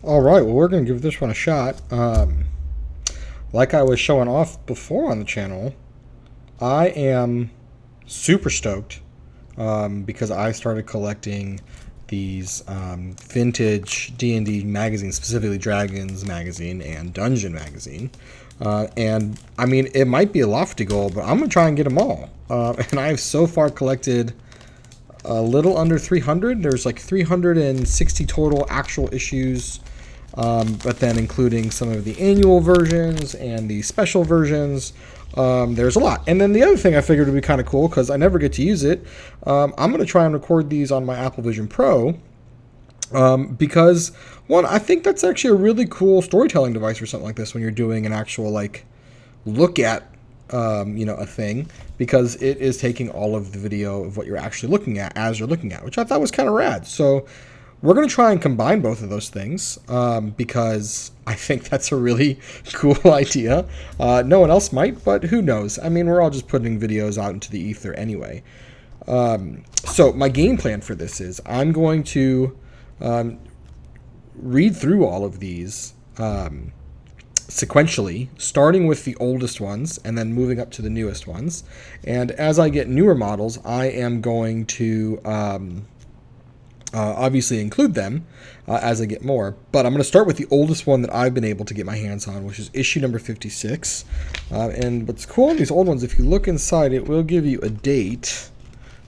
All right, well, we're going to give this one a shot. Like I was showing off before on the channel, I am super stoked because I started collecting these vintage D&D magazines, specifically Dragons magazine and Dungeon magazine. And I mean, it might be a lofty goal, but I'm going to try and get them all. And I've so far collected a little under 300. There's like 360 total actual issues, but then including some of the annual versions and the special versions. There's a lot. And then the other thing I figured would be kind of cool, because I never get to use it, I'm going to try and record these on my Apple Vision Pro, because, one, I think that's actually a really cool storytelling device or something like this when you're doing an actual, like, look at a thing, because it is taking all of the video of what you're actually looking at as you're looking at, which I thought was kind of rad. So we're going to try and combine both of those things, because I think that's a really cool idea. No one else might, but who knows? I mean, we're all just putting videos out into the ether anyway. So my game plan for this is I'm going to read through all of these sequentially, starting with the oldest ones and then moving up to the newest ones. And as I get newer models, I am going to obviously include them as I get more. But I'm going to start with the oldest one that I've been able to get my hands on, which is issue number 56. And what's cool in these old ones, if you look inside, it will give you a date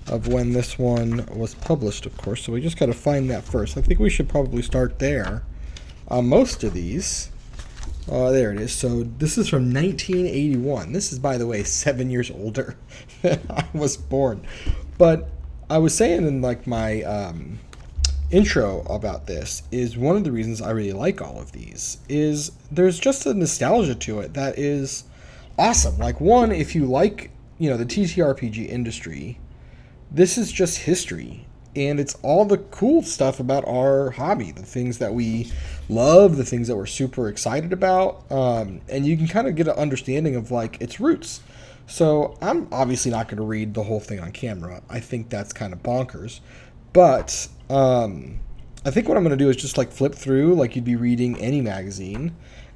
of when this one was published, of course. So we just got to find that first. I think we should probably start there. Most of these. There it is. So this is from 1981. This is, by the way, 7 years older than I was born. But I was saying in like my intro about this is one of the reasons I really like all of these is there's just a nostalgia to it that is awesome. Like, one, if you like, the TTRPG industry, this is just history. And it's all the cool stuff about our hobby, the things that we love, the things that we're super excited about. And you can kind of get an understanding of like its roots. So I'm obviously not going to read the whole thing on camera. I think that's kind of bonkers. But I think what I'm going to do is just like flip through like you'd be reading any magazine.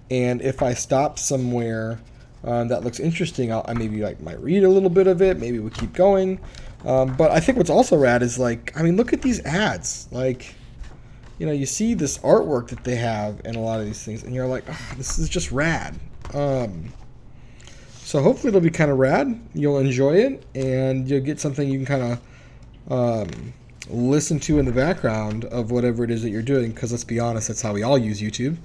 And if I stop somewhere that looks interesting, I maybe like might read a little bit of it. Maybe we'll keep going. But I think what's also rad is like, I mean, look at these ads. Like, you see this artwork that they have in a lot of these things, and you're like, oh, this is just rad. So hopefully it'll be kind of rad. You'll enjoy it, and you'll get something you can kind of listen to in the background of whatever it is that you're doing, because let's be honest, that's how we all use YouTube,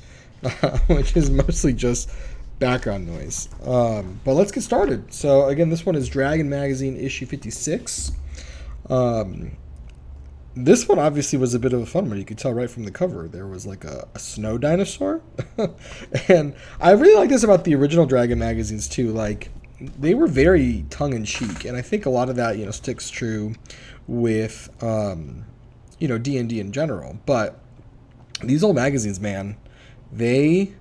which is mostly just background noise. But let's get started. So again, this one is Dragon Magazine issue 56. This one obviously was a bit of a fun one. You could tell right from the cover there was like a snow dinosaur. And I really like this about the original Dragon magazines too. Like, they were very tongue-in-cheek, and I think a lot of that sticks true with D&D in general. But these old magazines, man, they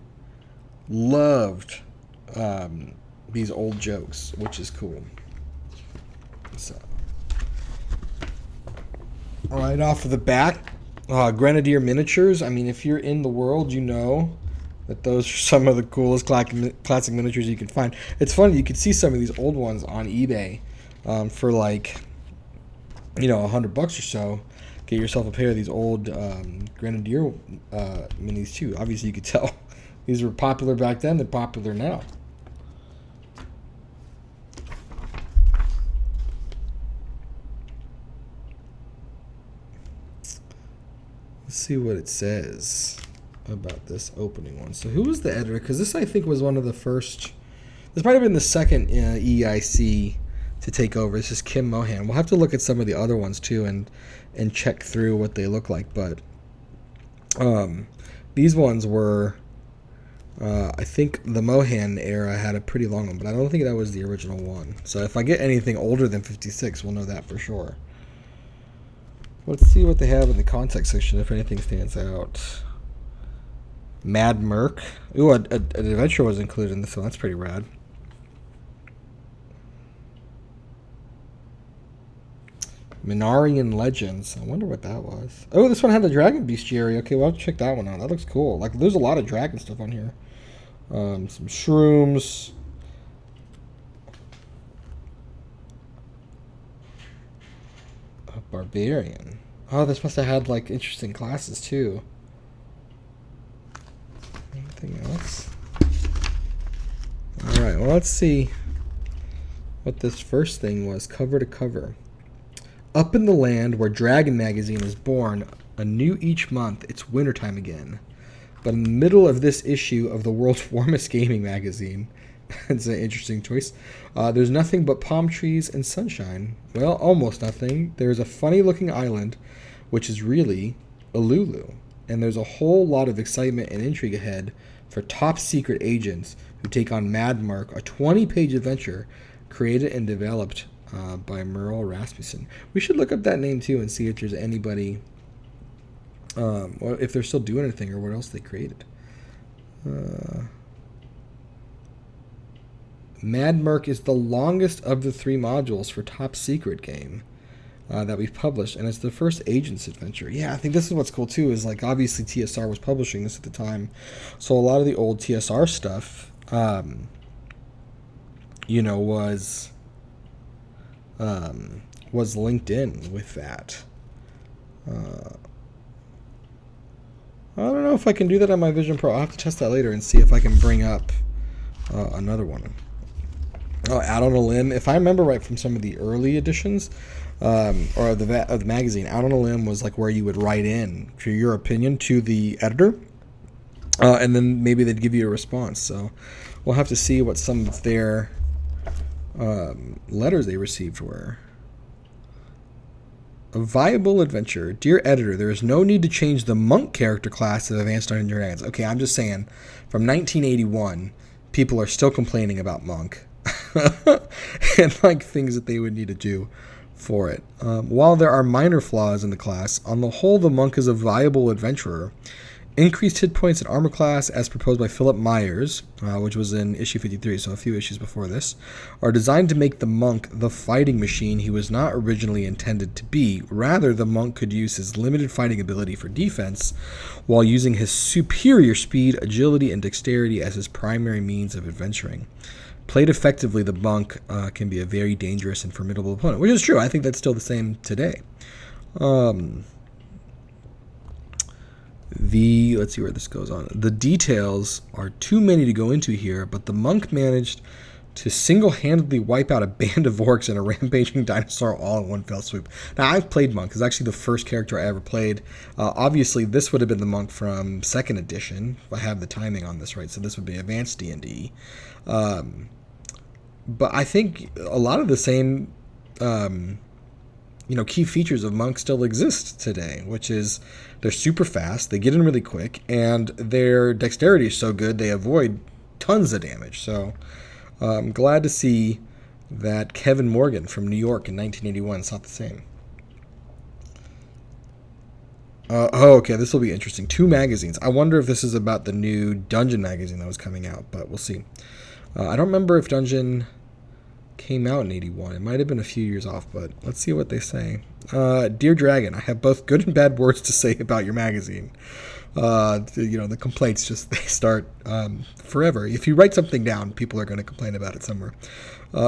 loved these old jokes, which is cool. So, right off of the bat, Grenadier miniatures. I mean, if you're in the world, you know that those are some of the coolest classic miniatures you can find. It's funny, you can see some of these old ones on eBay for like, $100 or so. Get yourself a pair of these old Grenadier minis too. Obviously, you could tell these were popular back then. They're popular now. Let's see what it says about this opening one. So who was the editor? Because this, I think, was one of the first. This might have been the second EIC to take over. This is Kim Mohan. We'll have to look at some of the other ones too and check through what they look like. But these ones were, I think the Mohan era had a pretty long one, but I don't think that was the original one. So if I get anything older than 56, we'll know that for sure. Let's see what they have in the context section, if anything stands out. Mad Merc. Ooh, an adventure was included in this one. That's pretty rad. Minarian Legends. I wonder what that was. Oh, this one had the Dragon Bestiary. Okay, well, I'll check that one out. That looks cool. Like, there's a lot of dragon stuff on here. Some shrooms. A barbarian. Oh, this must have had, like, interesting classes, too. Anything else? Alright, well, let's see what this first thing was, cover to cover. Up in the land where Dragon Magazine is born, anew each month, it's wintertime again. But in the middle of this issue of the world's warmest gaming magazine, it's an interesting choice, there's nothing but palm trees and sunshine. Well, almost nothing. There's a funny-looking island, which is really Ululu. And there's a whole lot of excitement and intrigue ahead for top-secret agents who take on Mad Mark, a 20-page adventure created and developed by Merle Rasmussen. We should look up that name too and see if there's anybody, or if they're still doing anything or what else they created. Mad Merc is the longest of the 3 modules for Top Secret game that we've published, and it's the first agent's adventure. Yeah, I think this is what's cool too, is like obviously TSR was publishing this at the time, so a lot of the old TSR stuff, was linked in with that. I don't know if I can do that on my Vision Pro. I'll have to test that later and see if I can bring up another one. Oh, Out on a Limb. If I remember right from some of the early editions, or of the magazine, Out on a Limb was like where you would write in for your opinion to the editor, and then maybe they'd give you a response. So we'll have to see what some of their letters they received were. A viable adventure. Dear editor, there is no need to change the monk character class of Advanced Dungeons & Dragons. Okay, I'm just saying, from 1981, people are still complaining about monk. And like things that they would need to do for it. While there are minor flaws in the class, on the whole, the monk is a viable adventurer. Increased hit points and armor class, as proposed by Philip Myers, which was in issue 53, so a few issues before this, are designed to make the monk the fighting machine he was not originally intended to be. Rather, the monk could use his limited fighting ability for defense, while using his superior speed, agility, and dexterity as his primary means of adventuring. Played effectively, the monk can be a very dangerous and formidable opponent, which is true. I think that's still the same today. Let's see where this goes on. The details are too many to go into here, but the monk managed to single-handedly wipe out a band of orcs and a rampaging dinosaur all in one fell swoop. Now, I've played monk. It's actually the first character I ever played. Obviously, this would have been the monk from 2nd edition, if I have the timing on this right, so this would be advanced D&D. But I think a lot of the same key features of monk still exist today, which is they're super fast, they get in really quick, and their dexterity is so good they avoid tons of damage. So I'm glad to see that Kevin Morgan from New York in 1981 saw the same. Okay, this will be interesting. 2 magazines. I wonder if this is about the new Dungeon magazine that was coming out, but we'll see. I don't remember if Dungeon came out in 81. It might have been a few years off, but let's see what they say. Dear Dragon, I have both good and bad words to say about your magazine. The complaints just, they start forever. If you write something down, people are going to complain about it somewhere.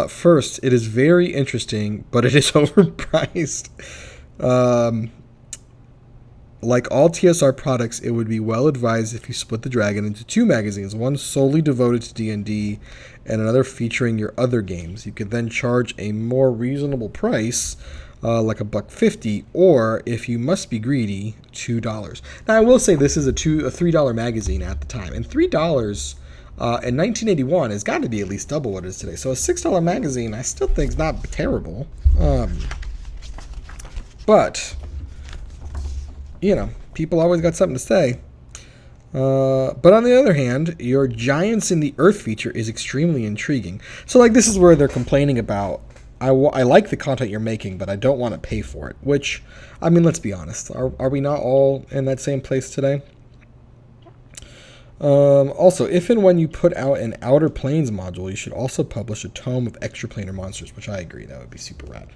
First, it is very interesting, but it is overpriced. Like all TSR products, it would be well advised if you split the Dragon into 2 magazines, one solely devoted to D&D and another featuring your other games. You could then charge a more reasonable price, like $1.50, or if you must be greedy, $2. Now, I will say this is a $3 magazine at the time, and $3 in 1981 has got to be at least double what it is today. So a $6 magazine, I still think is not terrible, but people always got something to say. But on the other hand, your Giants in the Earth feature is extremely intriguing. So, like, this is where they're complaining about, I like the content you're making, but I don't want to pay for it. Which, I mean, let's be honest. Are we not all in that same place today? Also, if and when you put out an Outer Planes module, you should also publish a tome of extraplanar monsters, which I agree, that would be super rad.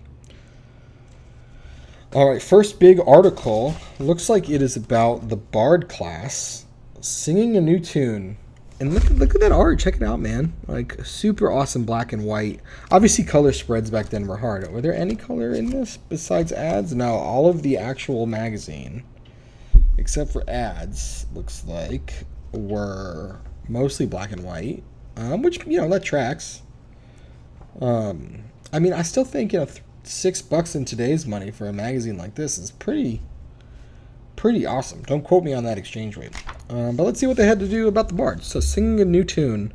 All right, first big article. Looks like it is about the Bard class singing a new tune. And look at that art. Check it out, man. Like, super awesome black and white. Obviously, color spreads back then were hard. Were there any color in this besides ads? No, all of the actual magazine, except for ads, looks like, were mostly black and white, which, that tracks. I mean, I still think, $6 in today's money for a magazine like this is pretty awesome. Don't quote me on that exchange rate. But let's see what they had to do about the bard. So, singing a new tune,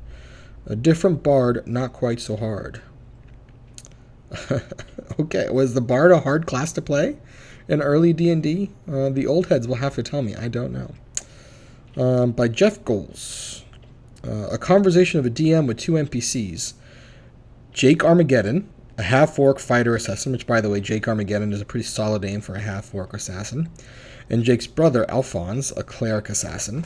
a different bard, not quite so hard. Okay, was the bard a hard class to play in early D&D? The old heads will have to tell me. I don't know. By Jeff Goals. A conversation of a DM with two NPCs. Jake Armageddon, a half-orc fighter assassin, which, by the way, Jake Armageddon is a pretty solid name for a half-orc assassin. And Jake's brother, Alphonse, a cleric assassin.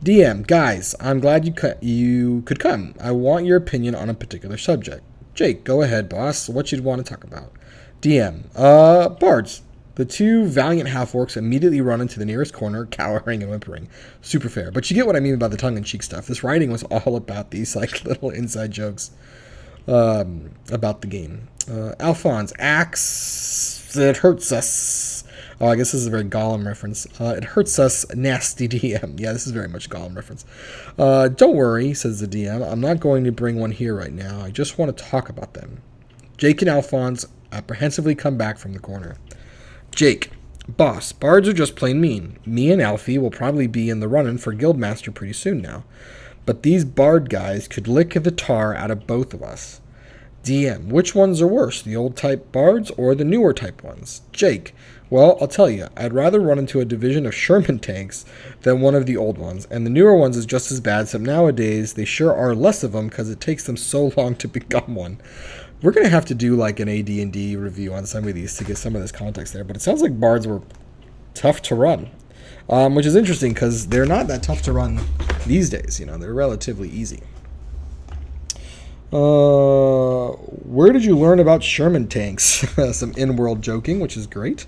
DM, guys, I'm glad you could come. I want your opinion on a particular subject. Jake, go ahead, boss. What you'd want to talk about. DM, bards. The two valiant half-orcs immediately run into the nearest corner, cowering and whimpering. Super fair. But you get what I mean about the tongue-in-cheek stuff. This writing was all about these little inside jokes about the game. Alphonse, axe, it hurts us. Oh, I guess this is a very Gollum reference. It hurts us, nasty DM. Yeah, this is very much a Gollum reference. Don't worry, says the DM. I'm not going to bring one here right now. I just want to talk about them. Jake and Alphonse apprehensively come back from the corner. Jake, boss, bards are just plain mean. Me and Alfie will probably be in the running for Guildmaster pretty soon now. But these bard guys could lick the tar out of both of us. DM, which ones are worse, the old type bards or the newer type ones? Jake, well, I'll tell you, I'd rather run into a division of Sherman tanks than one of the old ones, and the newer ones is just as bad, except nowadays they sure are less of them because it takes them so long to become one. We're going to have to do like an AD&D review on some of these to get some of this context there, but it sounds like bards were tough to run, which is interesting because they're not that tough to run these days. They're relatively easy. Where did you learn about Sherman tanks? Some in-world joking, which is great.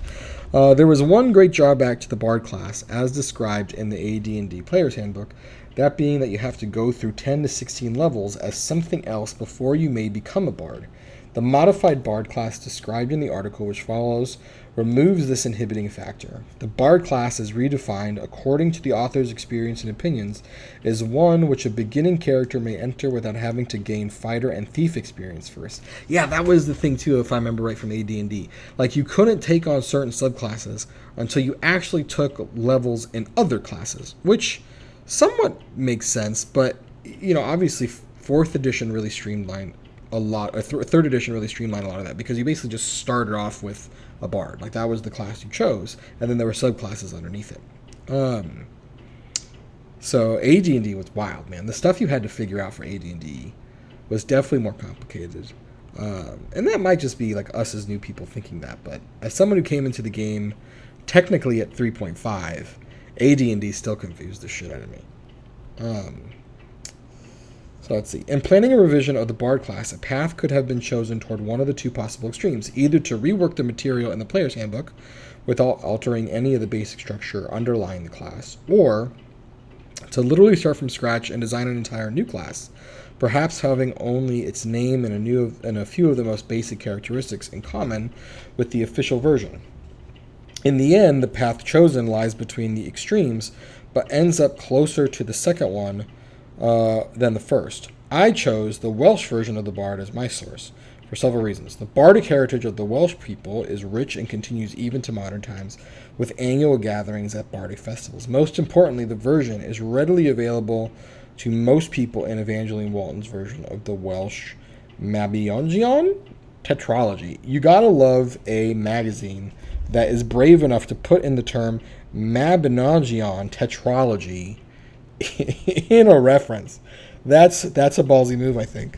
There was one great drawback to the Bard class, as described in the AD&D Player's Handbook, that being that you have to go through 10 to 16 levels as something else before you may become a Bard. The modified Bard class described in the article which follows removes this inhibiting factor. The Bard class is redefined according to the author's experience and opinions as one which a beginning character may enter without having to gain fighter and thief experience first. Yeah, that was the thing too, if I remember right from AD&D. Like, you couldn't take on certain subclasses until you actually took levels in other classes, which somewhat makes sense, but obviously 4th edition really streamlined a lot, or 3rd edition really streamlined a lot of that, because you basically just started off with a bard. Like, that was the class you chose, and then there were subclasses underneath it. So AD&D was wild, man. The stuff you had to figure out for AD&D was definitely more complicated. And that might just be like us as new people thinking that, but as someone who came into the game technically at 3.5, AD&D still confused the shit out of me. So let's see. In planning a revision of the Bard class, a path could have been chosen toward one of the two possible extremes, either to rework the material in the Player's Handbook without altering any of the basic structure underlying the class, or to literally start from scratch and design an entire new class, perhaps having only its name and a few of the most basic characteristics in common with the official version. In the end, the path chosen lies between the extremes, but ends up closer to the second one than the first. I chose the Welsh version of the Bard as my source, for several reasons. The bardic heritage of the Welsh people is rich and continues even to modern times, with annual gatherings at bardic festivals. Most importantly, the version is readily available to most people in Evangeline Walton's version of the Welsh Mabinogion tetralogy. You gotta love a magazine that is brave enough to put in the term Mabinogion tetralogy in a reference. That's a ballsy move, I think.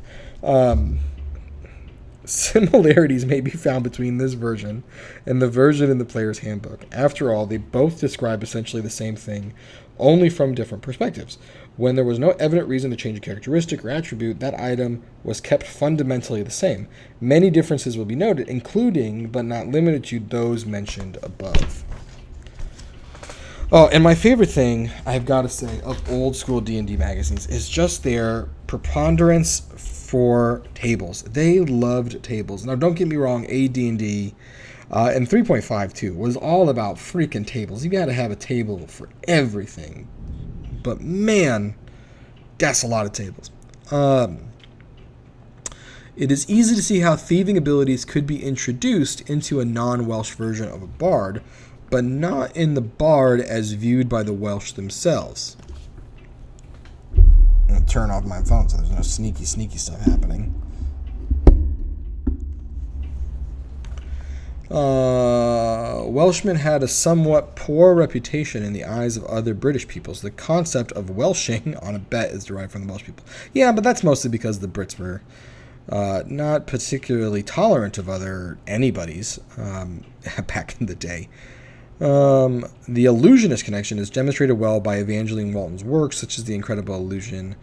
Similarities may be found between this version and the version in the Player's Handbook. After all, they both describe essentially the same thing, only from different perspectives. When there was no evident reason to change a characteristic or attribute, that item was kept fundamentally the same. Many differences will be noted, including but not limited to those mentioned above. Oh, and my favorite thing, I've got to say, of old school D&D magazines is just their preponderance for tables. They loved tables. Now, don't get me wrong, AD&D and 3.5 too was all about freaking tables. You got to have a table for everything. But man, that's a lot of tables. It is easy to see how thieving abilities could be introduced into a non-Welsh version of a bard, but not in the bard as viewed by the Welsh themselves. I'm going to turn off my phone so there's no sneaky stuff happening. Welshmen had a somewhat poor reputation in the eyes of other British peoples. The concept of Welshing on a bet is derived from the Welsh people. Yeah, but that's mostly because the Brits were not particularly tolerant of anybody's back in the day. The illusionist connection is demonstrated well by Evangeline Walton's works, such as the incredible illusion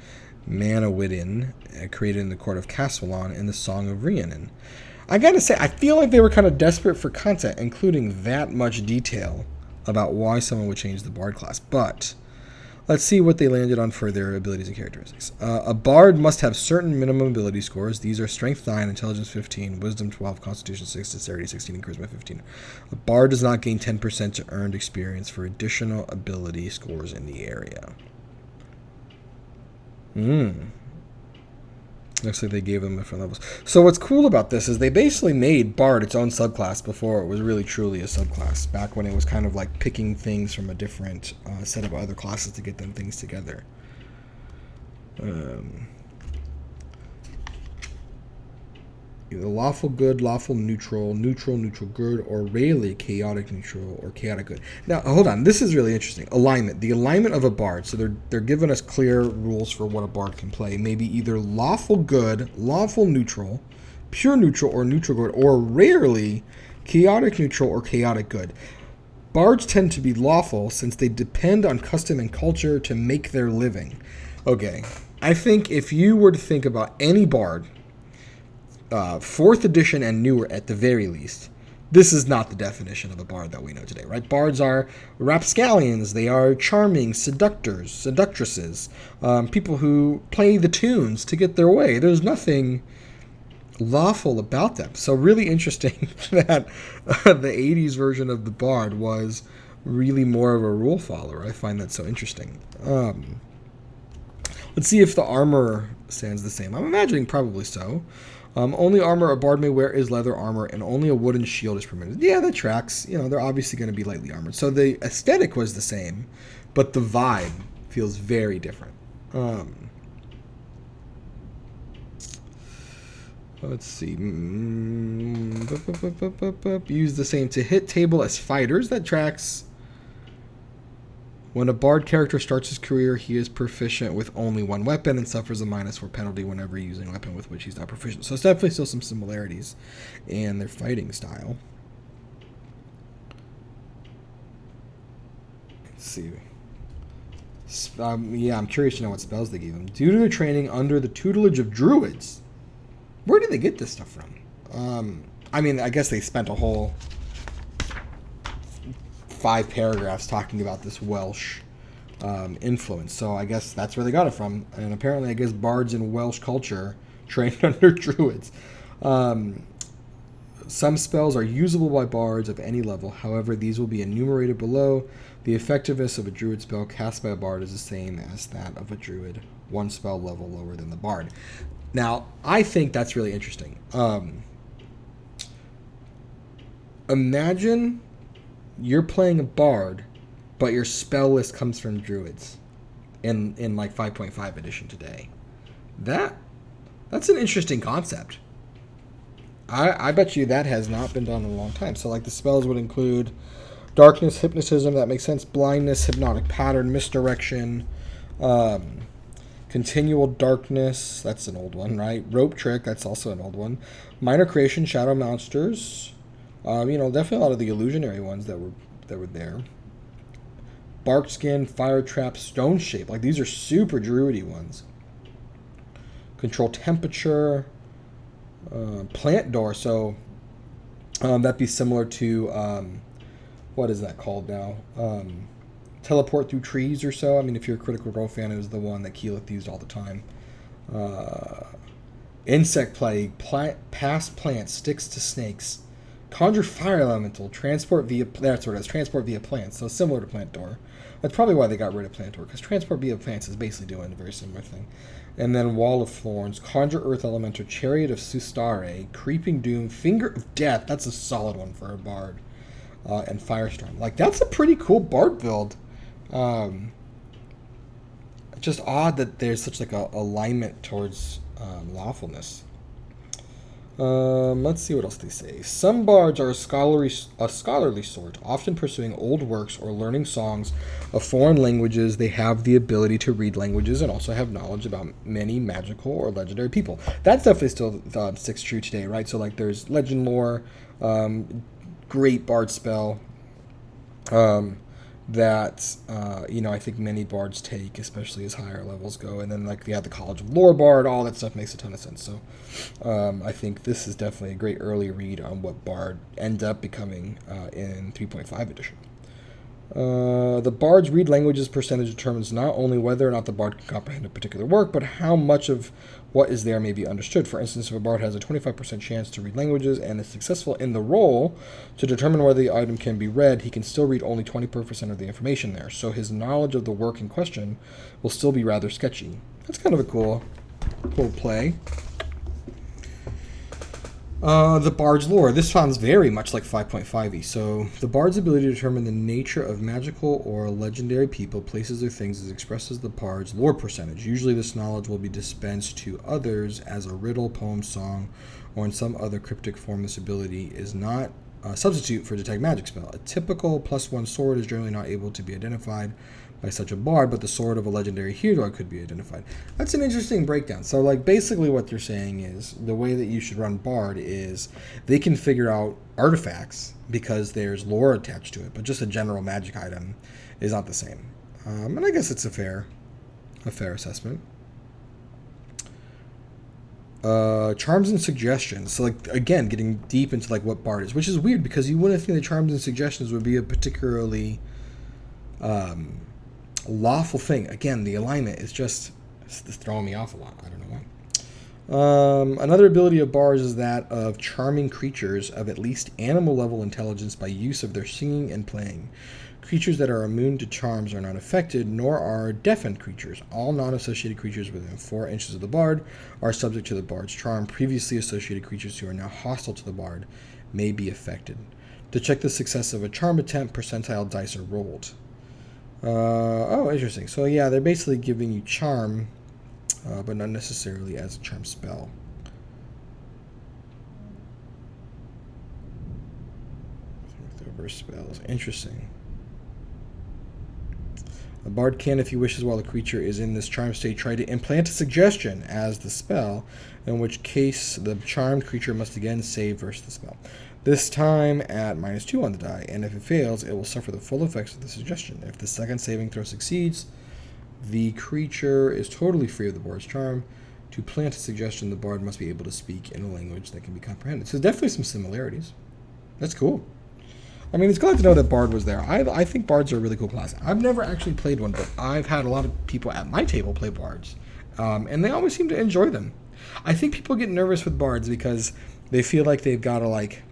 Manawyddan, created in the court of Caswallon in the Song of Rhiannon. I gotta say, I feel like they were kind of desperate for content, including that much detail about why someone would change the bard class. But let's see what they landed on for their abilities and characteristics. A bard must have certain minimum ability scores. These are Strength 9, Intelligence 15, Wisdom 12, Constitution 6, Dexterity 16, and Charisma 15. A bard does not gain 10% to earned experience for additional ability scores in the area. Looks like they gave them different levels. So what's cool about this is they basically made Bard its own subclass before it was really truly a subclass, back when it was kind of like picking things from a different set of other classes to get them things together. Either lawful good, lawful neutral, neutral good, or rarely chaotic neutral or chaotic good. Now, hold on. This is really interesting. Alignment. The alignment of a bard. So they're giving us clear rules for what a bard can play. Maybe either lawful good, lawful neutral, pure neutral, or neutral good, or rarely chaotic neutral or chaotic good. Bards tend to be lawful since they depend on custom and culture to make their living. Okay. I think if you were to think about any bard, 4th edition and newer at the very least, this is not the definition of a bard that we know today, right? Bards are rapscallions, they are charming seductors, seductresses, people who play the tunes to get their way. There's nothing lawful about them. So really interesting that the 80s version of the bard was really more of a rule follower. I find that so interesting. Let's see if the armor stands the same. I'm imagining probably so. Only armor a bard may wear is leather armor, and only a wooden shield is permitted. Yeah, that tracks. You know, they're obviously going to be lightly armored. So the aesthetic was the same, but the vibe feels very different. Let's see. Use the same to hit table as fighters. That tracks. When a bard character starts his career, he is proficient with only one weapon and suffers a -4 penalty whenever using a weapon with which he's not proficient. So it's definitely still some similarities in their fighting style. Let's see. I'm curious to know what spells they gave him. Due to their training under the tutelage of druids. Where did they get this stuff from? I guess they spent a whole 5 paragraphs talking about this Welsh influence. So I guess that's where they got it from. And apparently, I guess bards in Welsh culture trained under druids. Some spells are usable by bards of any level. However, these will be enumerated below. The effectiveness of a druid spell cast by a bard is the same as that of a druid, one spell level lower than the bard. Now, I think that's really interesting. Imagine you're playing a bard, but your spell list comes from druids in like 5.5 edition today. That's an interesting concept. I bet you that has not been done in a long time. So like the spells would include darkness, hypnotism, that makes sense, blindness, hypnotic pattern, misdirection, continual darkness, that's an old one, right? Rope trick, that's also an old one. Minor creation, shadow monsters. Definitely a lot of the illusionary ones that were there. bark skin, fire trap, stone shape. Like, these are super druidy ones. Control temperature, plant door. So that'd be similar to, what is that called now? Teleport through trees or so. I mean, if you're a Critical Role fan, it was the one that Keyleth used all the time. Insect plague, pass plants, sticks to snakes. Conjure fire elemental, transport via, that's what it is, transport via plants. So similar to plant door. That's probably why they got rid of plant door, because transport via plants is basically doing a very similar thing. And then wall of thorns, conjure earth elemental, chariot of Sustare, creeping doom, finger of death. That's a solid one for a bard. And firestorm. Like, that's a pretty cool bard build. Just odd that there's such like a alignment towards lawfulness. Let's see what else they say. Some bards are a scholarly sort, often pursuing old works or learning songs of foreign languages. They have the ability to read languages and also have knowledge about many magical or legendary people. That definitely still sticks true today, right? So like there's legend lore, great bard spell, that I think many bards take, especially as higher levels go. And then like the College of Lore bard, all that stuff makes a ton of sense. So I think this is definitely a great early read on what bard ends up becoming in 3.5 edition. The bard's read languages percentage determines not only whether or not the bard can comprehend a particular work, but how much of what is there may be understood. For instance, if a bard has a 25% chance to read languages and is successful in the roll to determine whether the item can be read, he can still read only 20% of the information there. So his knowledge of the work in question will still be rather sketchy. That's kind of a cool play. The Bard's lore. This sounds very much like 5.5e. So, the Bard's ability to determine the nature of magical or legendary people, places, or things is expressed as the Bard's lore percentage. Usually, this knowledge will be dispensed to others as a riddle, poem, song, or in some other cryptic form. This ability is not a substitute for detect magic spell. A typical +1 sword is generally not able to be identified by such a bard, but the sword of a legendary hero could be identified. That's an interesting breakdown. So, like, basically what they're saying is the way that you should run bard is they can figure out artifacts because there's lore attached to it, but just a general magic item is not the same. And I guess it's a fair assessment. Charms and suggestions. So, like, again, getting deep into like what bard is, which is weird because you wouldn't think that charms and suggestions would be a particularly lawful thing. Again, the alignment is just throwing me off a lot. I don't know why. Another ability of bards is that of charming creatures of at least animal level intelligence by use of their singing and playing. Creatures that are immune to charms are not affected, nor are deafened creatures. All non-associated creatures within 4 inches of the bard are subject to the bard's charm. Previously associated creatures who are now hostile to the bard may be affected. To check the success of a charm attempt, percentile dice are rolled. Interesting. So yeah, they're basically giving you charm, but not necessarily as a charm spell. Reverse spells. Interesting. A bard can, if he wishes, while the creature is in this charm state, try to implant a suggestion as the spell, in which case the charmed creature must again save versus the spell. This time at -2 on the die, and if it fails, it will suffer the full effects of the suggestion. If the second saving throw succeeds, the creature is totally free of the bard's charm. To plant a suggestion, the bard must be able to speak in a language that can be comprehended. So definitely some similarities. That's cool. I mean, it's glad to know that bard was there. I think bards are a really cool class. I've never actually played one, but I've had a lot of people at my table play bards, and they always seem to enjoy them. I think people get nervous with bards because they feel like they've got to, like,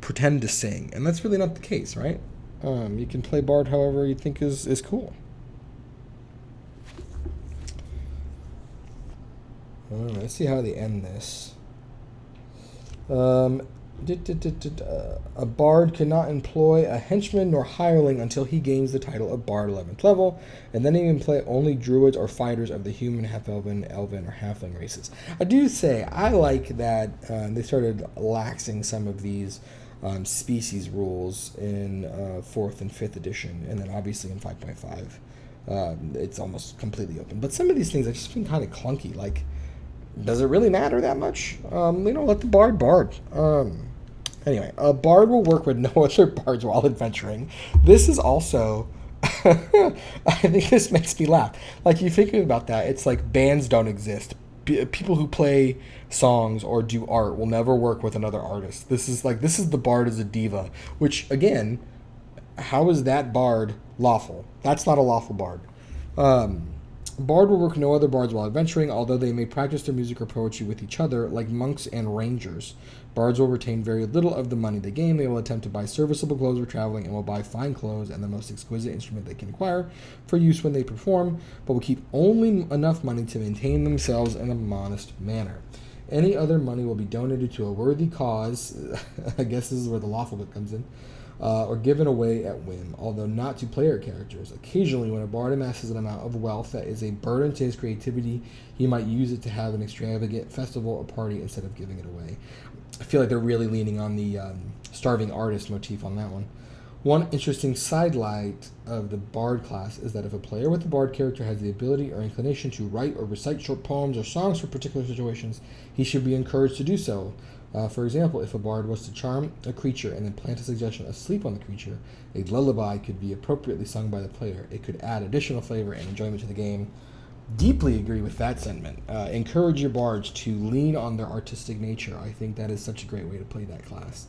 pretend to sing, and that's really not the case, right? You can play bard however you think is cool. Let's see how they end this. A bard cannot employ a henchman nor hireling until he gains the title of bard 11th level, and then he can play only druids or fighters of the human, half-elven, elven, or halfling races. I do say I like that they started laxing some of these species rules in 4th and 5th edition, and then obviously in 5.5 it's almost completely open. But some of these things have just been kind of clunky. Like, does it really matter that much? Let the bard. Anyway, a bard will work with no other bards while adventuring. This is also I think this makes me laugh. Like, you think about that, it's like bands don't exist. People who play songs or do art will never work with another artist. This is the bard as a diva, which again, how is that bard lawful? That's not a lawful bard. Um, Bard will work with no other bards while adventuring, although they may practice their music or poetry with each other, like monks and rangers. Bards will retain very little of the money they gain. They will attempt to buy serviceable clothes for traveling and will buy fine clothes and the most exquisite instrument they can acquire for use when they perform, but will keep only enough money to maintain themselves in a modest manner. Any other money will be donated to a worthy cause. I guess this is where the lawful bit comes in. Or given away at whim, although not to player characters. Occasionally, when a bard amasses an amount of wealth that is a burden to his creativity, he might use it to have an extravagant festival or party instead of giving it away. I feel like they're really leaning on the starving artist motif on that one. One interesting sidelight of the bard class is that if a player with a bard character has the ability or inclination to write or recite short poems or songs for particular situations, he should be encouraged to do so. For example, if a bard was to charm a creature and then plant a suggestion of sleep on the creature, a lullaby could be appropriately sung by the player. It could add additional flavor and enjoyment to the game. Deeply agree with that sentiment. Encourage your bards to lean on their artistic nature. I think that is such a great way to play that class.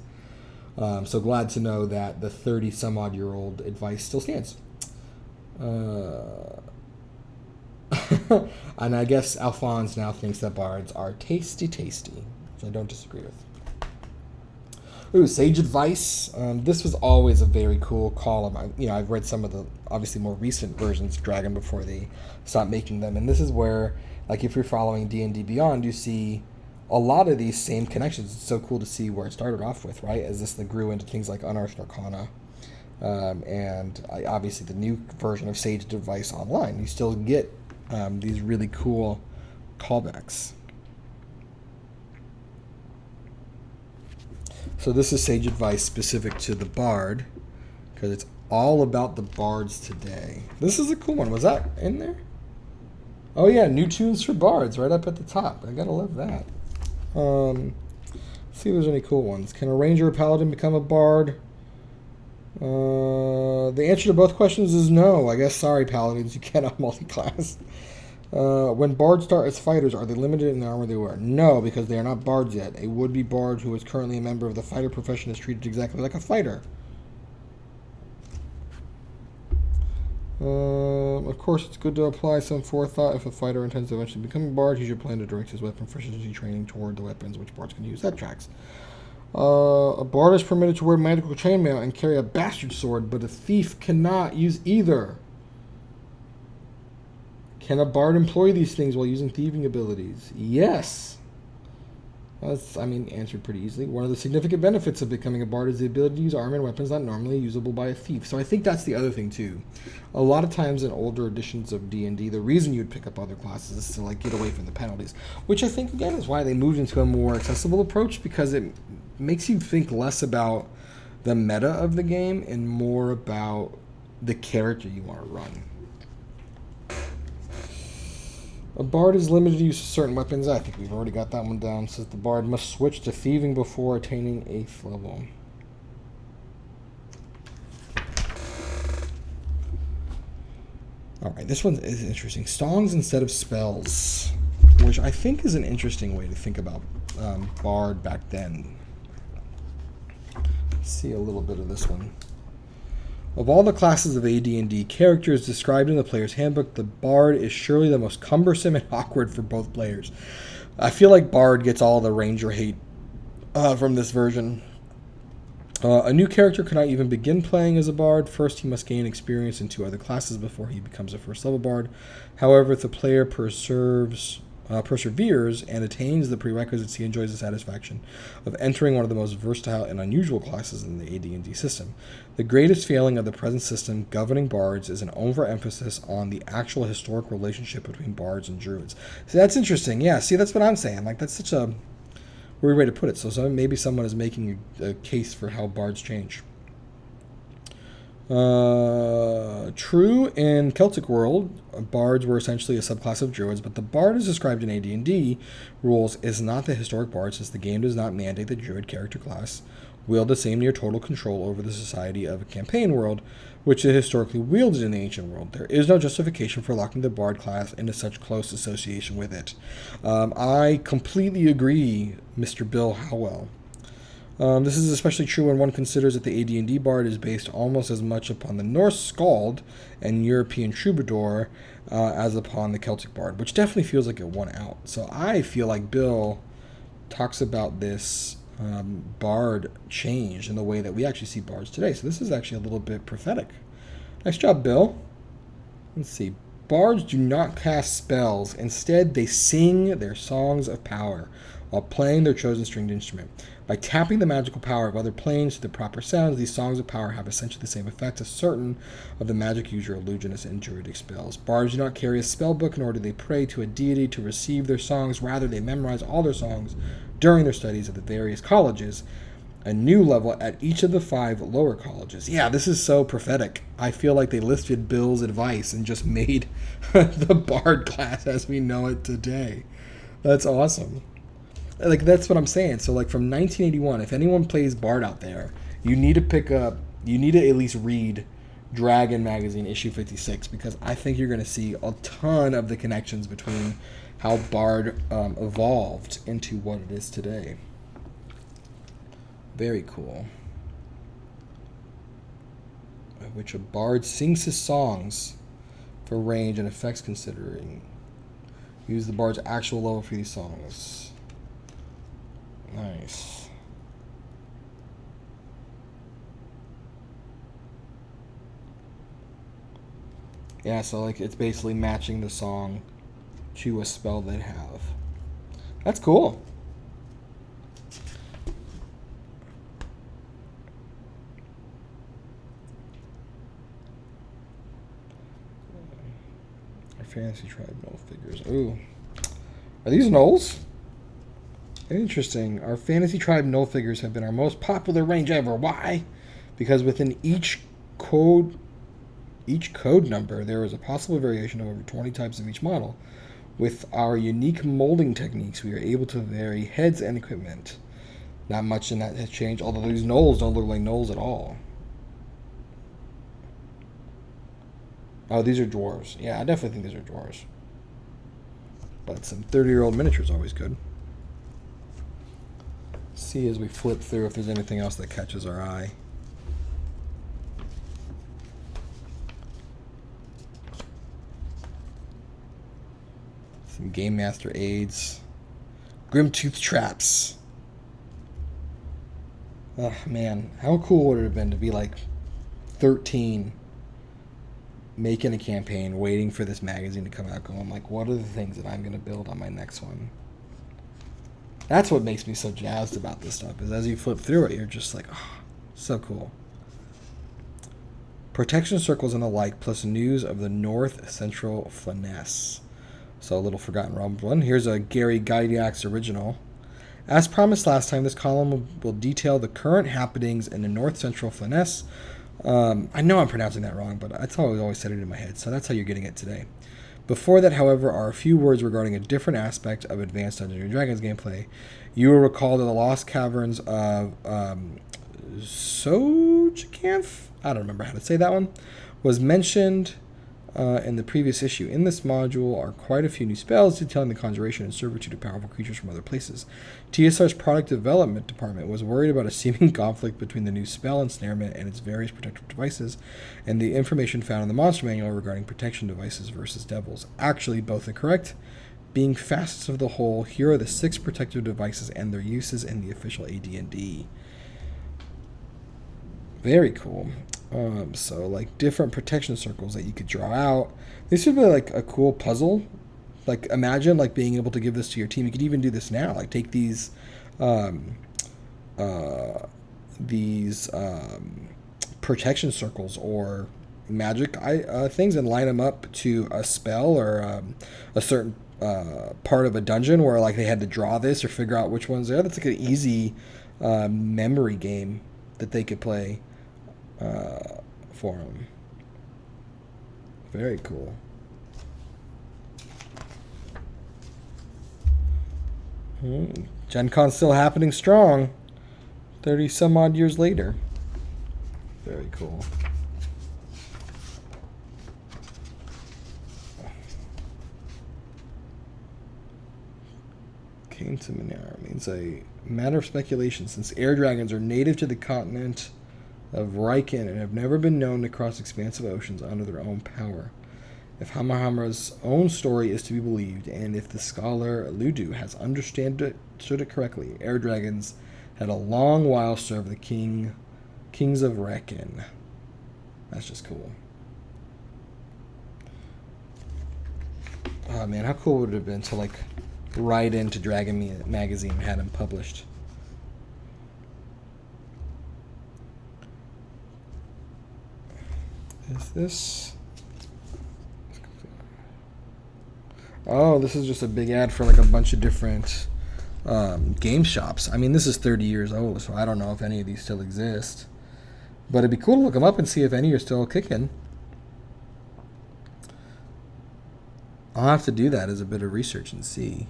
So glad to know that the 30-some-odd-year-old advice still stands. And I guess Alphonse now thinks that bards are tasty, which I don't disagree with. Ooh, sage advice. This was always a very cool column. I've read some of the obviously more recent versions of Dragon before they stopped making them, and this is where, like, if you're following D&D Beyond, you see a lot of these same connections. It's so cool to see where it started off with, right? As this grew into things like Unearthed Arcana, and obviously the new version of Sage Advice Online. You still get these really cool callbacks. So this is Sage Advice specific to the Bard, because it's all about the Bards today. This is a cool one. Was that in there? Oh yeah, new tunes for Bards right up at the top. I gotta love that. Let's see if there's any cool ones. Can a Ranger or Paladin become a Bard? The answer to both questions is no. I guess, sorry, Paladins, you cannot multi-class. When bards start as fighters, are they limited in the armor they wear? No, because they are not bards yet. A would-be bard who is currently a member of the fighter profession is treated exactly like a fighter. Of course, it's good to apply some forethought. If a fighter intends to eventually become a bard, he should plan to direct his weapon proficiency training toward the weapons which bards can use. That tracks. A bard is permitted to wear magical chainmail and carry a bastard sword, but a thief cannot use either. Can a bard employ these things while using thieving abilities? Yes. That's, answered pretty easily. One of the significant benefits of becoming a bard is the ability to use armor and weapons not normally usable by a thief. So I think that's the other thing, too. A lot of times in older editions of D&D, the reason you'd pick up other classes is to, get away from the penalties. Which I think, again, is why they moved into a more accessible approach, because it makes you think less about the meta of the game and more about the character you want to run. A bard is limited to use of certain weapons. I think we've already got that one down. Says the bard must switch to thieving before attaining 8th level. Alright, this one is interesting. Songs instead of spells, which I think is an interesting way to think about bard back then. Let's see a little bit of this one. Of all the classes of AD&D characters described in the player's handbook, the Bard is surely the most cumbersome and awkward for both players. I feel like Bard gets all the Ranger hate from this version. A new character cannot even begin playing as a Bard. First, he must gain experience in 2 other classes before he becomes a first-level Bard. However, if the player perseveres and attains the prerequisites, he enjoys the satisfaction of entering one of the most versatile and unusual classes in the AD&D system. The greatest failing of the present system governing bards is an overemphasis on the actual historic relationship between bards and druids. See, that's interesting. Yeah, see, that's what I'm saying. That's such a weird way to put it. So maybe someone is making a case for how bards change. True, in Celtic world, bards were essentially a subclass of druids, but the bard as described in AD&D rules is not the historic bard, since the game does not mandate the druid character class wield the same near total control over the society of a campaign world, which it historically wielded in the ancient world. There is no justification for locking the bard class into such close association with it. I completely agree, Mr. Bill Howell. This is especially true when one considers that the AD&D bard is based almost as much upon the Norse skald and European troubadour as upon the Celtic bard, which definitely feels like it won out. So I feel like Bill talks about this bard change in the way that we actually see bards today. So this is actually a little bit prophetic. Nice job, Bill. Let's see. Bards do not cast spells. Instead, they sing their songs of power while playing their chosen stringed instrument. By tapping the magical power of other planes to the proper sounds, these songs of power have essentially the same effect as certain of the magic user, illusionist, and druidic spells. Bards do not carry a spell book, nor do they pray to a deity to receive their songs. Rather, they memorize all their songs during their studies at the various colleges, a new level at each of the 5 lower colleges. Yeah, this is so prophetic. I feel like they listed Bill's advice and just made the bard class as we know it today. That's awesome. Like, that's what I'm saying. So, like, from 1981, if anyone plays bard out there, you need to at least read Dragon Magazine issue 56, because I think you're going to see a ton of the connections between how bard evolved into what it is today. Very cool. Which a bard sings his songs for range and effects considering. Use the bard's actual level for these songs. Nice. Yeah, so like it's basically matching the song to a spell they have. That's cool. Our fantasy tribe null figures. Ooh. Are these nulls? Interesting. Our fantasy tribe null figures have been our most popular range ever. Why? Because within each code number, there is a possible variation of over 20 types of each model. With our unique molding techniques, we are able to vary heads and equipment. Not much in that has changed, although these gnolls don't look like gnolls at all. Oh, these are dwarves. Yeah, I definitely think these are dwarves. But some 30-year-old miniature is always good. See as we flip through if there's anything else that catches our eye. Some Game Master aids. Grimtooth traps. Oh man, how cool would it have been to be like 13 making a campaign, waiting for this magazine to come out, going like, what are the things that I'm going to build on my next one? That's what makes me so jazzed about this stuff, is as you flip through it, you're just like, oh, so cool. Protection circles and the like, plus news of the North Central Finesse. So a little Forgotten Realms one. Here's a Gary Gygax original. As promised last time, this column will detail the current happenings in the North Central Finesse. I know I'm pronouncing that wrong, but that's how I always said it in my head, so that's how you're getting it today. Before that, however, are a few words regarding a different aspect of Advanced Dungeons & Dragons gameplay. You will recall that the Lost Caverns of Sojacanth, I don't remember how to say that one, was mentioned in the previous issue. In this module are quite a few new spells detailing the conjuration and servitude of powerful creatures from other places. TSR's product development department was worried about a seeming conflict between the new spell ensnarement and its various protective devices, and the information found in the monster manual regarding protection devices versus devils. Actually, both are correct. Being facets of the whole, here are the 6 protective devices and their uses in the official AD&D. Very cool. So like different protection circles that you could draw out. This would be like a cool puzzle. Like imagine like being able to give this to your team. You could even do this now. Like take these protection circles or magic things and line them up to a spell or a certain part of a dungeon where like they had to draw this or figure out which one's there. That's like an easy memory game that they could play for them. Very cool. Gen Con's still happening strong. 30 some odd years later. Very cool. Came to Minera means a matter of speculation, since air dragons are native to the continent of Riken and have never been known to cross expansive oceans under their own power. If Hamahama's own story is to be believed, and if the scholar Ludu has understood it correctly, air dragons had a long while served the kings of Riken. That's just cool. Oh man, how cool would it have been to like write into Dragon Magazine and had him published? Is this... Oh, this is just a big ad for like a bunch of different game shops. I mean, this is 30 years old, so I don't know if any of these still exist. But it'd be cool to look them up and see if any are still kicking. I'll have to do that as a bit of research and see.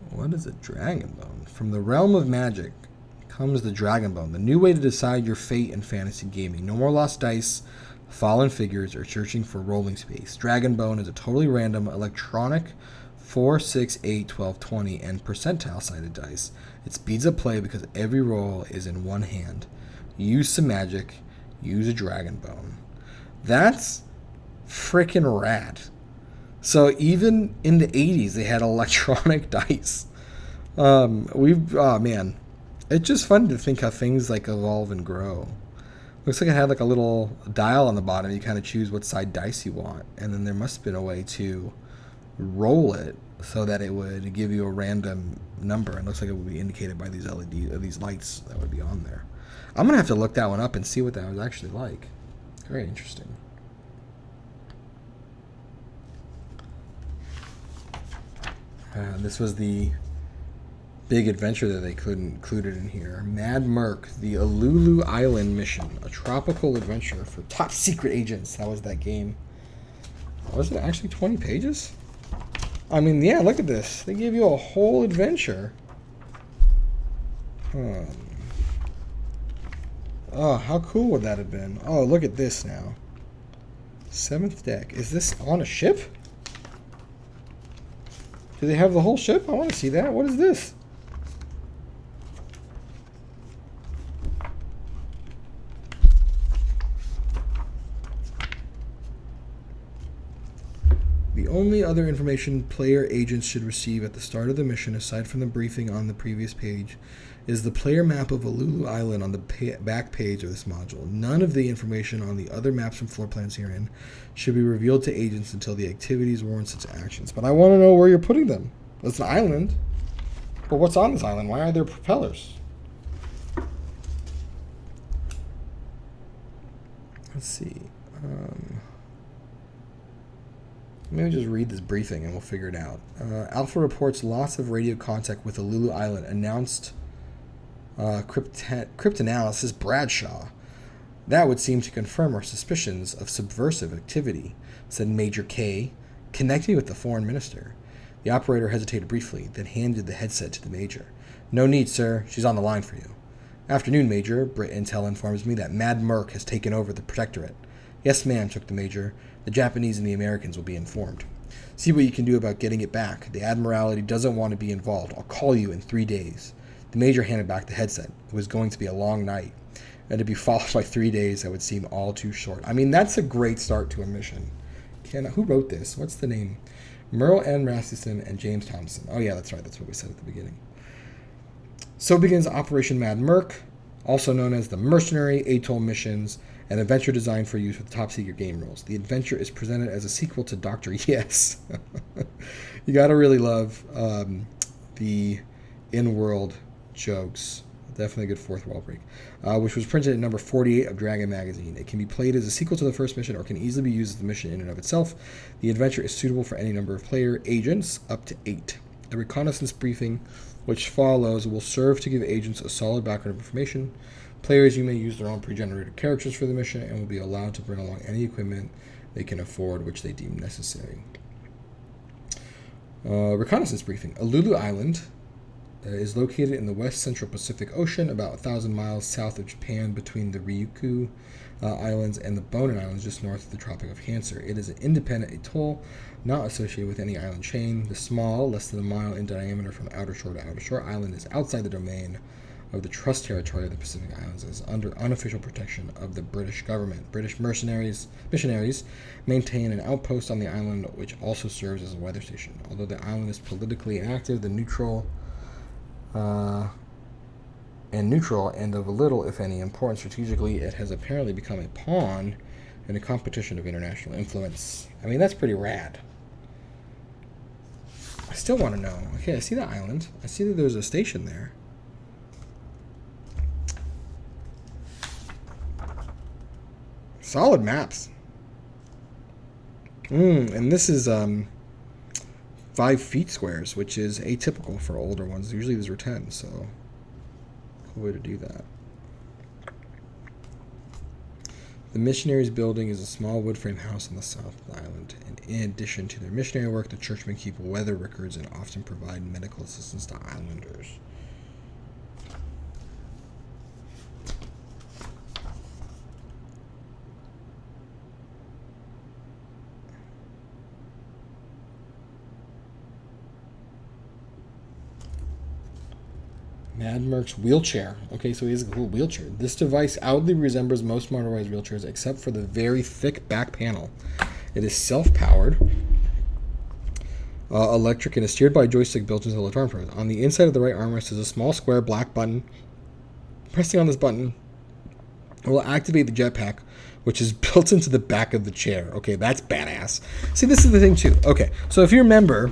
What is a dragon bone? From the realm of magic comes the dragon bone, the new way to decide your fate in fantasy gaming. No more lost dice, fallen figures, or searching for rolling space. Dragon bone is a totally random electronic 4, 6, 8, 12, 20, and percentile sided dice. It speeds up play because every roll is in one hand. Use some magic, use a dragon bone. That's freaking rad. So even in the 80s, they had electronic dice. Oh man, it's just fun to think how things like evolve and grow. Looks like it had like a little dial on the bottom. You kind of choose what side dice you want, and then there must have been a way to roll it so that it would give you a random number. It looks like it would be indicated by these these lights that would be on there. I'm gonna have to look that one up and see what that was actually like. Very interesting. This was the big adventure that they included in here. Mad Merc, the Ululu Island mission, a tropical adventure for top secret agents. That was that game. Was it actually 20 pages? I mean, yeah, look at this. They gave you a whole adventure. Oh, how cool would that have been? Oh, look at this now. 7th deck. Is this on a ship? Do they have the whole ship? I want to see that. What is this? The only other information player agents should receive at the start of the mission, aside from the briefing on the previous page, is the player map of Ululu Island on the back page of this module. None of the information on the other maps and floor plans herein should be revealed to agents until the activities warrant such actions. But I want to know where you're putting them. It's an island. But what's on this island? Why are there propellers? Let's see. Maybe just read this briefing and we'll figure it out. Alpha reports loss of radio contact with Ululu Island. Announced cryptanalysis Bradshaw. That would seem to confirm our suspicions of subversive activity, said Major K, connecting with the foreign minister. The operator hesitated briefly, then handed the headset to the Major. No need, sir. She's on the line for you. Afternoon, Major. Brit Intel informs me that Mad Merc has taken over the Protectorate. Yes, ma'am, took the Major. The Japanese and the Americans will be informed. See what you can do about getting it back. The Admiralty doesn't want to be involved. I'll call you in 3 days. The Major handed back the headset. It was going to be a long night, and to be followed by 3 days that would seem all too short. I mean, that's a great start to a mission. Who wrote this? What's the name? Merle N. Rasmussen and James Thompson. Oh, yeah, that's right. That's what we said at the beginning. So begins Operation Mad Merc, also known as the Mercenary Atoll Missions, an adventure designed for use with top-secret game rules. The adventure is presented as a sequel to Dr. Yes. You gotta really love the in-world jokes. Definitely a good fourth wall break. Which was printed at number 48 of Dragon Magazine. It can be played as a sequel to the first mission or can easily be used as the mission in and of itself. The adventure is suitable for any number of player agents, up to 8. The reconnaissance briefing, which follows, will serve to give agents a solid background of information. Players, you may use their own pre-generated characters for the mission and will be allowed to bring along any equipment they can afford which they deem necessary. Reconnaissance briefing. Uluru Island is located in the west central Pacific Ocean, about 1,000 miles south of Japan, between the Ryukyu Islands and the Bonin Islands, just north of the Tropic of Cancer. It is an independent atoll, not associated with any island chain. The small, less than a mile in diameter from outer shore to outer shore island, is outside the domain of the trust territory of the Pacific Islands, is under unofficial protection of the British government. British missionaries maintain an outpost on the island, which also serves as a weather station. Although the island is politically inactive, the neutral and of little, if any, importance strategically, it has apparently become a pawn in a competition of international influence. I mean, that's pretty rad. I still want to know. Okay, I see the island. I see that there's a station there. Solid maps. And this is 5 feet squares, which is atypical for older ones. Usually these are 10, so cool way to do that. The missionaries' building is a small wood frame house on the south of the island. And in addition to their missionary work, the churchmen keep weather records and often provide medical assistance to islanders. Mad Merc's wheelchair. Okay, so he has a cool wheelchair. This device outwardly resembles most motorized wheelchairs except for the very thick back panel. It is self-powered, electric, and is steered by a joystick built into the left armrest. On the inside of the right armrest is a small square black button. Pressing on this button will activate the jetpack, which is built into the back of the chair. Okay, that's badass. See, this is the thing, too. Okay, so if you remember,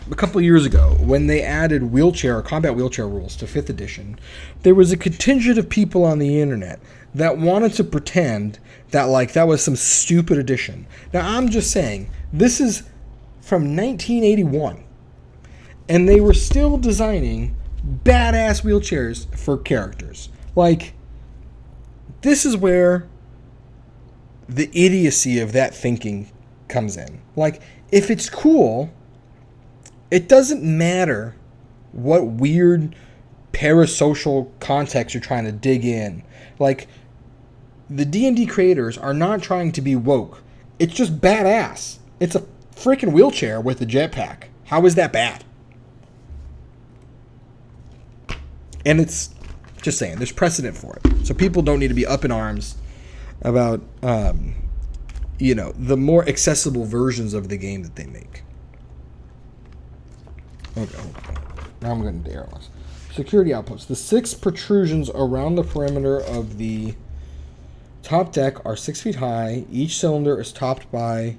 a couple years ago, when they added combat wheelchair rules to 5th edition, there was a contingent of people on the internet that wanted to pretend that, like, that was some stupid addition. Now, I'm just saying, this is from 1981, and they were still designing badass wheelchairs for characters. Like, this is where the idiocy of that thinking comes in. Like, if it's cool, it doesn't matter what weird parasocial context you're trying to dig in. Like, the D&D creators are not trying to be woke. It's just badass. It's a freaking wheelchair with a jetpack. How is that bad? And it's just saying, there's precedent for it. So people don't need to be up in arms about, the more accessible versions of the game that they make. Okay. Now I'm going to airlocks. Security outposts. The 6 protrusions around the perimeter of the top deck are 6 feet high. Each cylinder is topped by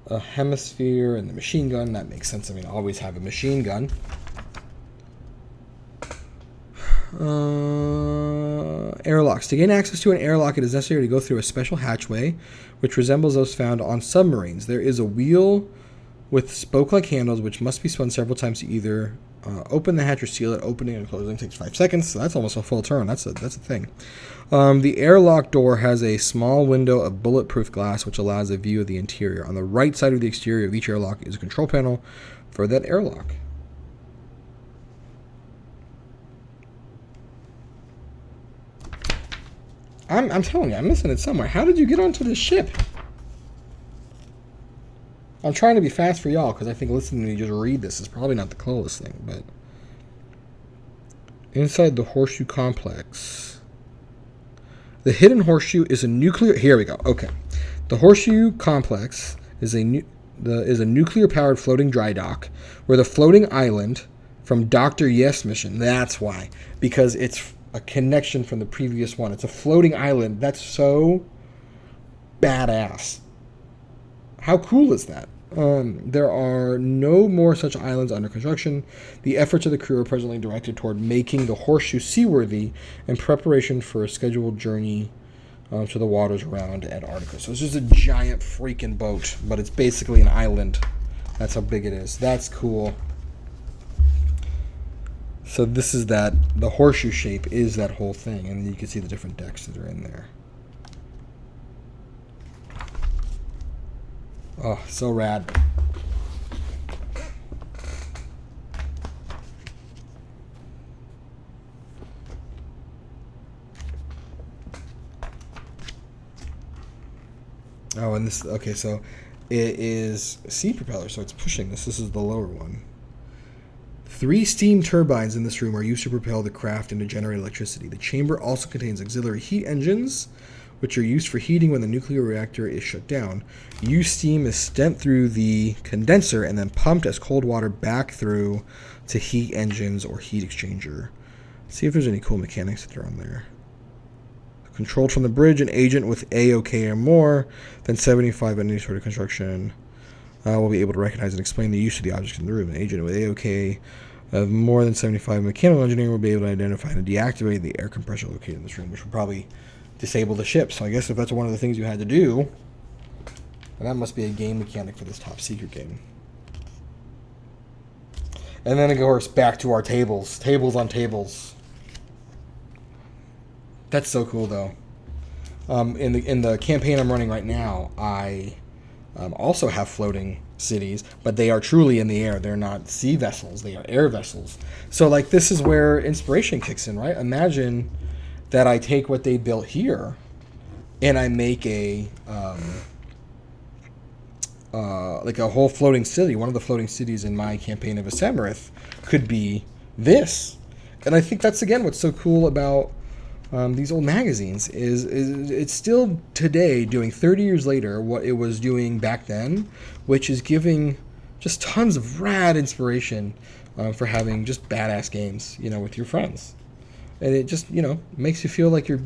a hemisphere and the machine gun. That makes sense. I mean, I always have a machine gun. Airlocks. To gain access to an airlock, it is necessary to go through a special hatchway, which resembles those found on submarines. There is a wheel with spoke-like handles, which must be spun several times to either open the hatch or seal it. Opening and closing takes 5 seconds, so that's almost a full turn. That's a thing. The airlock door has a small window of bulletproof glass, which allows a view of the interior. On the right side of the exterior of each airlock is a control panel for that airlock. I'm telling you, I'm missing it somewhere. How did you get onto this ship? I'm trying to be fast for y'all, because I think listening to me just read this is probably not the coolest thing, but... Inside the Horseshoe Complex. The Hidden Horseshoe is a nuclear... Here we go. Okay. The Horseshoe Complex is a nuclear-powered floating dry dock, where the floating island from Dr. Yes mission... That's why. Because it's a connection from the previous one. It's a floating island. That's so badass. How cool is that? There are no more such islands under construction. The efforts of the crew are presently directed toward making the Horseshoe seaworthy in preparation for a scheduled journey to the waters around Antarctica. So it's just a giant freaking boat, but it's basically an island. That's how big it is. That's cool. So this is that, the horseshoe shape is that whole thing, and you can see the different decks that are in there. Oh, so rad. Oh, and this, okay, so it is a sea propeller, so it's pushing this. This is the lower one. 3 steam turbines in this room are used to propel the craft and to generate electricity. The chamber also contains auxiliary heat engines, which are used for heating when the nuclear reactor is shut down. Used steam is sent through the condenser and then pumped as cold water back through to heat engines or heat exchanger. Let's see if there's any cool mechanics that are on there. Controlled from the bridge, an agent with A-OK or more than 75 on any sort of construction will be able to recognize and explain the use of the objects in the room. An agent with A-OK of more than 75 mechanical engineering will be able to identify and deactivate the air compressor located in this room, which will probably disable the ship. So I guess if that's one of the things you had to do, then that must be a game mechanic for this top secret game. And then it goes back to our tables. Tables on tables. That's so cool, though. In the campaign I'm running right now, I also have floating cities, but they are truly in the air. They're not sea vessels. They are air vessels. So, like, this is where inspiration kicks in, right? Imagine that I take what they built here and I make like a whole floating city. One of the floating cities in my campaign of Asemarith could be this. And I think that's, again, what's so cool about these old magazines is it's still today doing 30 years later what it was doing back then, which is giving just tons of rad inspiration for having just badass games, with your friends. And it just, makes you feel like you're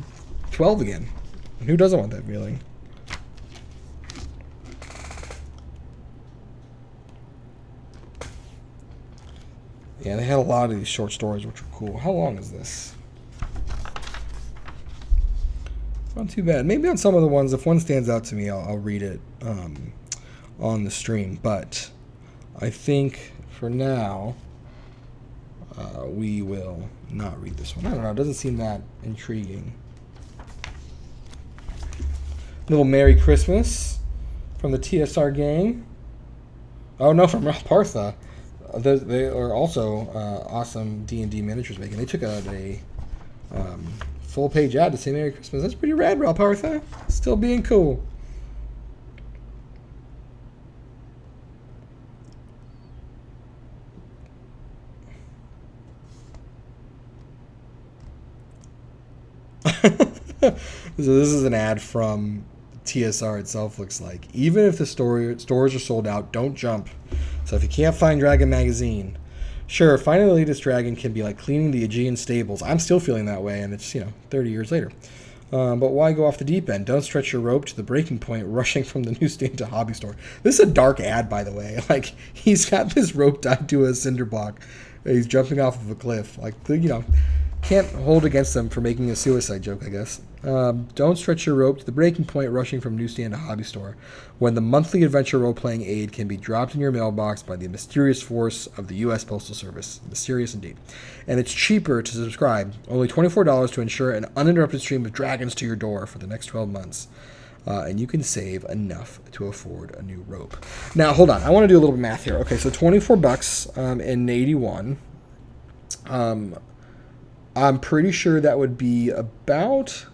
12 again. And who doesn't want that feeling? Yeah, they had a lot of these short stories, which were cool. How long is this? Not too bad. Maybe on some of the ones, if one stands out to me, I'll read it on the stream. But I think for now, we will not read this one. I don't know. It doesn't seem that intriguing. Little Merry Christmas from the TSR gang. Oh, no, from Ralph Partha. They are also awesome D&D miniatures making. They took out a full-page ad to say Merry Christmas. That's pretty rad, Ralph Partha. Still being cool. So this is an ad from TSR itself, looks like. Even if the stores are sold out, don't jump. So if you can't find Dragon Magazine, sure, finding the latest Dragon can be like cleaning the Aegean stables. I'm still feeling that way, and it's, 30 years later. But why go off the deep end? Don't stretch your rope to the breaking point, rushing from the newsstand to hobby store. This is a dark ad, by the way. Like, he's got this rope tied to a cinder block. He's jumping off of a cliff. Like, can't hold against them for making a suicide joke, I guess. Don't stretch your rope to the breaking point, rushing from newsstand to hobby store, when the monthly adventure role-playing aid can be dropped in your mailbox by the mysterious force of the U.S. Postal Service. Mysterious indeed. And it's cheaper to subscribe. Only $24 to ensure an uninterrupted stream of dragons to your door for the next 12 months. And you can save enough to afford a new rope. Now, hold on. I want to do a little bit of math here. Okay, so $24 in 81. I'm pretty sure that would be about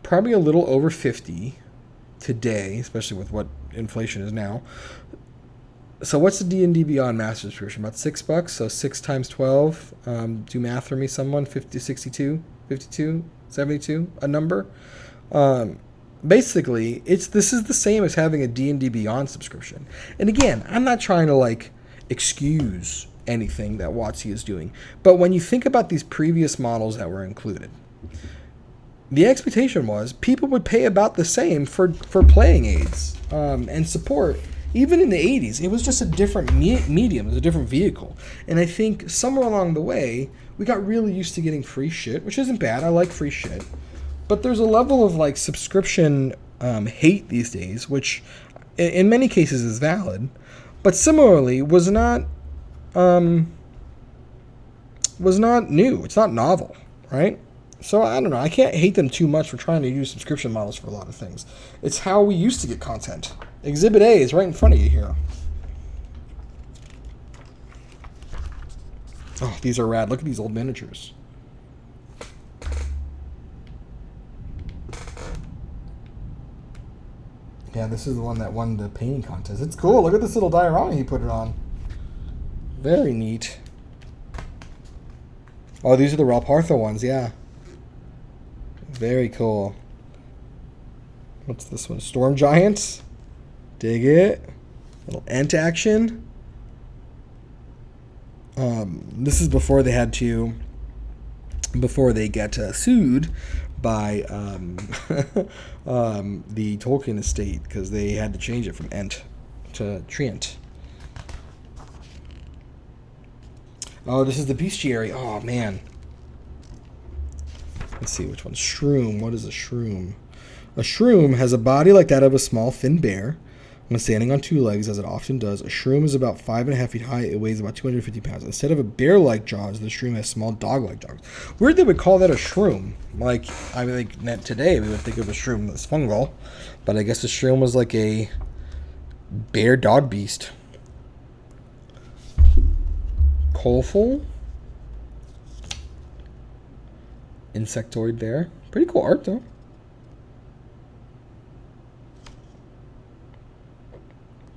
probably a little over 50 today, especially with what inflation is now. So what's the D&D Beyond Master subscription? About $6. So 6 times 12. Do math for me, someone. 50, 62, 52, 72, a number. Basically, this is the same as having a D&D Beyond subscription. And again, I'm not trying to excuse anything that WotC is doing. But when you think about these previous models that were included, the expectation was people would pay about the same for playing aids and support. Even in the 80s, it was just a different medium. It was a different vehicle. And I think somewhere along the way, we got really used to getting free shit, which isn't bad. I like free shit. But there's a level of subscription hate these days, which in many cases is valid, but similarly was not was not new. It's not novel, right? So I don't know. I can't hate them too much for trying to use subscription models for a lot of things. It's how we used to get content. Exhibit A is right in front of you here. Oh, these are rad. Look at these old miniatures. Yeah, this is the one that won the painting contest. It's cool. Look at this little diorama he put it on. Very neat. Oh, these are the Ralpartha ones, yeah. Very cool. What's this one? Storm Giants. Dig it. Little Ent action. This is before they had to... Before they get sued by the Tolkien estate, because they had to change it from Ent to Treant. Oh, this is the bestiary. Oh, man. Let's see which one. Shroom. What is a shroom? A shroom has a body like that of a small thin bear. When standing on two legs, as it often does, a shroom is about 5.5 feet high. It weighs about 250 pounds. Instead of a bear-like jaws, the shroom has small dog-like jaws. Weird they would call that a shroom. Like, I mean, like today we would think of a shroom that's fungal, but I guess the shroom was like a bear-dog beast. Coleful. Insectoid there. Pretty cool art, though.